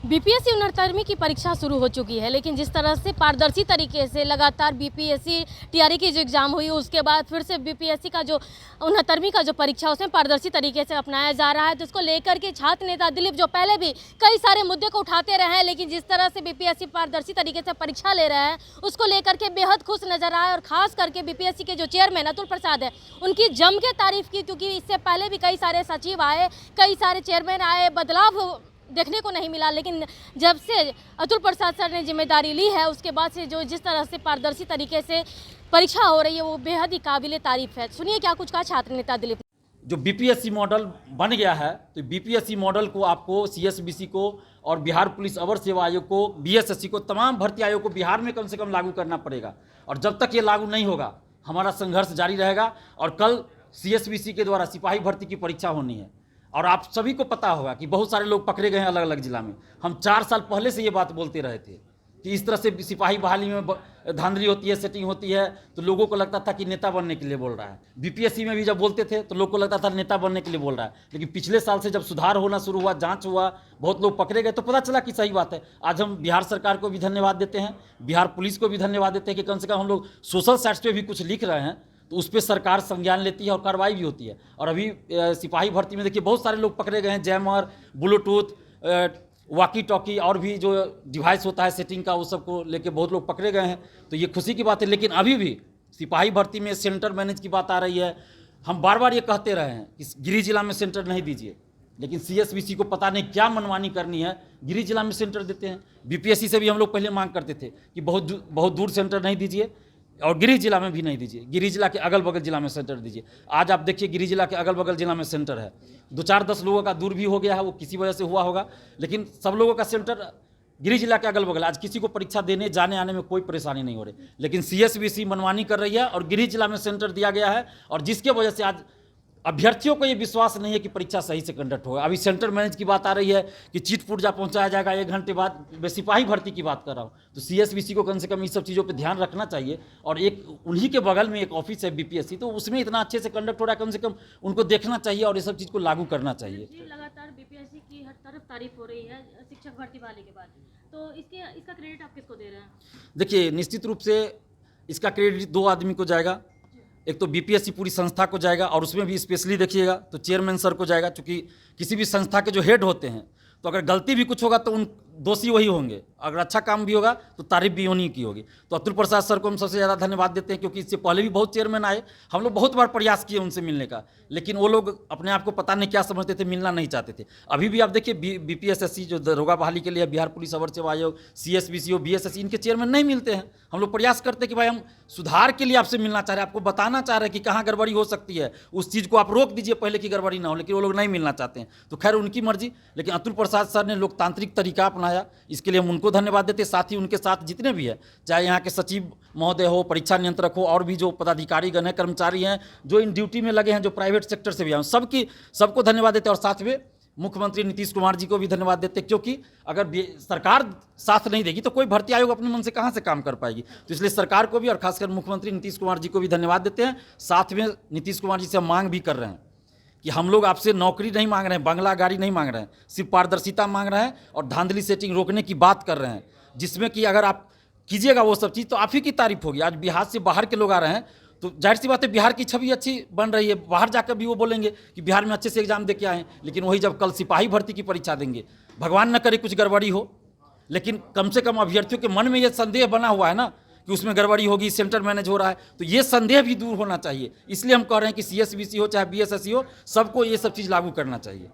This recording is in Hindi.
बीपीएससी 69वीं की परीक्षा शुरू हो चुकी है, लेकिन जिस तरह से पारदर्शी तरीके से लगातार बीपीएससी टीआरई की जो एग्ज़ाम हुई, उसके बाद फिर से बीपीएससी का जो 69वीं का जो परीक्षा उसमें पारदर्शी तरीके से अपनाया जा रहा है। तो इसको लेकर के छात्र नेता दिलीप जो पहले भी कई सारे मुद्दे को उठाते रहे हैं, लेकिन जिस तरह से बीपीएससी पारदर्शी तरीके से परीक्षा ले रहे हैं उसको लेकर के बेहद खुश नजर आए। और खास करके बीपीएससी के जो चेयरमैन अतुल प्रसाद है, उनकी जम के तारीफ की, क्योंकि इससे पहले भी कई सारे सचिव आए, कई सारे चेयरमैन आए, बदलाव देखने को नहीं मिला। लेकिन जब से अतुल प्रसाद सर ने जिम्मेदारी ली है, उसके बाद से जो जिस तरह से पारदर्शी तरीके से परीक्षा हो रही है वो बेहद ही काबिले तारीफ है। सुनिए क्या कुछ कहा छात्र नेता दिलीप। जो बीपीएससी मॉडल बन गया है, तो बीपीएससी मॉडल को आपको सीएसबीसी को और बिहार पुलिस अवर सेवा आयोग को, बीएसएससी को, तमाम भर्ती आयोग को बिहार में कम से कम लागू करना पड़ेगा। और जब तक ये लागू नहीं होगा हमारा संघर्ष जारी रहेगा। और कल सीएसबीसी के द्वारा सिपाही भर्ती की परीक्षा होनी है और आप सभी को पता होगा कि बहुत सारे लोग पकड़े गए हैं अलग अलग जिला में। हम 4 साल पहले से ये बात बोलते रहे थे कि इस तरह से सिपाही बहाली में धांधली होती है, सेटिंग होती है, तो लोगों को लगता था कि नेता बनने के लिए बोल रहा है। बीपीएससी में भी जब बोलते थे तो लोगों को लगता था नेता बनने के लिए बोल रहा है। लेकिन पिछले साल से जब सुधार होना शुरू हुआ, जांच हुआ, बहुत लोग पकड़े गए, तो पता चला कि सही बात है। आज हम बिहार सरकार को भी धन्यवाद देते हैं, बिहार पुलिस को भी धन्यवाद देते हैं कि कम से कम हम लोग सोशल साइट्स पे भी कुछ लिख रहे हैं तो उस पर सरकार संज्ञान लेती है और कार्रवाई भी होती है। और अभी सिपाही भर्ती में देखिए बहुत सारे लोग पकड़े गए हैं, जैमर, ब्लूटूथ, वॉकी टॉकी और भी जो डिवाइस होता है सेटिंग का, वो सब को लेके बहुत लोग पकड़े गए हैं। तो ये खुशी की बात है। लेकिन अभी भी सिपाही भर्ती में सेंटर मैनेज की बात आ रही है। हम बार बार ये कहते रहे हैं कि गिरिडीह जिला में सेंटर नहीं दीजिए, लेकिन सीएसबीसी को पता नहीं क्या मनमानी करनी है, गिरिडीह जिला में सेंटर देते हैं। बीपीएससी से भी हम लोग पहले मांग करते थे कि बहुत दूर सेंटर नहीं दीजिए और गिरिडीह जिला में भी नहीं दीजिए, गिरिडीह जिला के अगल बगल जिला में सेंटर दीजिए। आज आप देखिए गिरिडीह जिला के अगल बगल जिला में सेंटर है। 2-4-10 लोगों का दूर भी हो गया है, वो किसी वजह से हुआ होगा, लेकिन सब लोगों का सेंटर गिरिडीह जिला के अगल बगल। आज किसी को परीक्षा देने जाने आने में कोई परेशानी नहीं हो रही, लेकिन सीएसबीसी मनमानी कर रही है और गिरिडीह जिला में सेंटर दिया गया है। और जिसके वजह से आज अभ्यर्थियों को ये विश्वास नहीं है कि परीक्षा सही से कंडक्ट होगा। अभी सेंटर मैनेज की बात आ रही है कि चिट पुर्जा पहुंचाया जाएगा 1 घंटे बाद। मैं सिपाही भर्ती की बात कर रहा हूँ, तो सीएसबीसी को कम से कम इस सब चीज़ों पे ध्यान रखना चाहिए। और एक उन्हीं के बगल में एक ऑफिस है बीपीएससी, तो उसमें इतना अच्छे से कंडक्ट हो रहा है, कम से कम उनको देखना चाहिए और ये सब चीज़ को लागू करना चाहिए। लगातार बीपीएससी की हर तरफ तारीफ हो रही है शिक्षक भर्ती वाले के बाद, तो इसका क्रेडिट आप किसको दे रहे हैं? देखिए, निश्चित रूप से इसका क्रेडिट 2 आदमी को जाएगा। एक तो बीपीएससी पूरी संस्था को जाएगा और उसमें भी स्पेशली देखिएगा तो चेयरमैन सर को जाएगा, क्योंकि किसी भी संस्था के जो हेड होते हैं तो अगर गलती भी कुछ होगा तो उन दोषी वही होंगे, अगर अच्छा काम भी होगा तो तारीफ भी उन्हीं की होगी। तो अतुल प्रसाद सर को हम सबसे ज़्यादा धन्यवाद देते हैं, क्योंकि इससे पहले भी बहुत चेयरमैन आए, हम लोग बहुत बार प्रयास किए उनसे मिलने का, लेकिन वो लोग अपने आप को पता नहीं क्या समझते थे, मिलना नहीं चाहते थे। अभी भी आप देखिए बीपीएसएससी जो दरोगा बहाली के लिए बिहार पुलिस अवर सेवा आयोग, सीएसबीसी, बीएसएससी, इनके चेयरमैन नहीं मिलते हैं। हम लोग प्रयास करते हैं कि भाई हम सुधार के लिए आपसे मिलना चाह रहे हैं, आपको बताना चाह रहे हैं कि कहाँ गड़बड़ी हो सकती है, उस चीज़ को आप रोक दीजिए पहले की गड़बड़ी ना हो, लेकिन वो लोग नहीं मिलना चाहते हैं। तो खैर उनकी मर्जी, लेकिन अतुल प्रसाद सर ने लोकतांत्रिक तरीका अपनाया, इसके लिए हम उनको धन्यवाद देते हैं। साथ ही उनके साथ जितने भी है, चाहे यहाँ के सचिव महोदय हो, परीक्षा नियंत्रक हो, और भी जो पदाधिकारीगण हैं, कर्मचारी हैं जो इन ड्यूटी में लगे हैं, जो प्राइवेट सेक्टर से भी हैं, सबको धन्यवाद देते हैं। और साथ में मुख्यमंत्री नीतीश कुमार जी को भी धन्यवाद देते हैं, क्योंकि अगर सरकार साथ नहीं देगी तो कोई भर्ती आयोग अपने मन से कहाँ से काम कर पाएगी। तो इसलिए सरकार को भी और खासकर मुख्यमंत्री नीतीश कुमार जी को भी धन्यवाद देते हैं। साथ में नीतीश कुमार जी से हम मांग भी कर रहे हैं कि हम लोग आपसे नौकरी नहीं मांग रहे हैं, बंगला गाड़ी नहीं मांग रहे हैं, सिर्फ पारदर्शिता मांग रहे हैं और धांधली सेटिंग रोकने की बात कर रहे हैं, जिसमें कि अगर आप कीजिएगा वो सब चीज़ तो आप ही की तारीफ होगी। आज बिहार से बाहर के लोग आ रहे हैं, तो जाहिर सी बात है बिहार की छवि अच्छी बन रही है, बाहर जाकर भी वो बोलेंगे कि बिहार में अच्छे से एग्जाम दे के आए। लेकिन वही जब कल सिपाही भर्ती की परीक्षा देंगे, भगवान न करे कुछ गड़बड़ी हो, लेकिन कम से कम अभ्यर्थियों के मन में ये संदेह बना हुआ है ना कि उसमें गड़बड़ी होगी, सेंटर मैनेज हो रहा है, तो ये संदेह भी दूर होना चाहिए। इसलिए हम कह रहे हैं कि सीएसबीसी हो चाहे बीएसएससी हो, सबको ये सब चीज़ लागू करना चाहिए।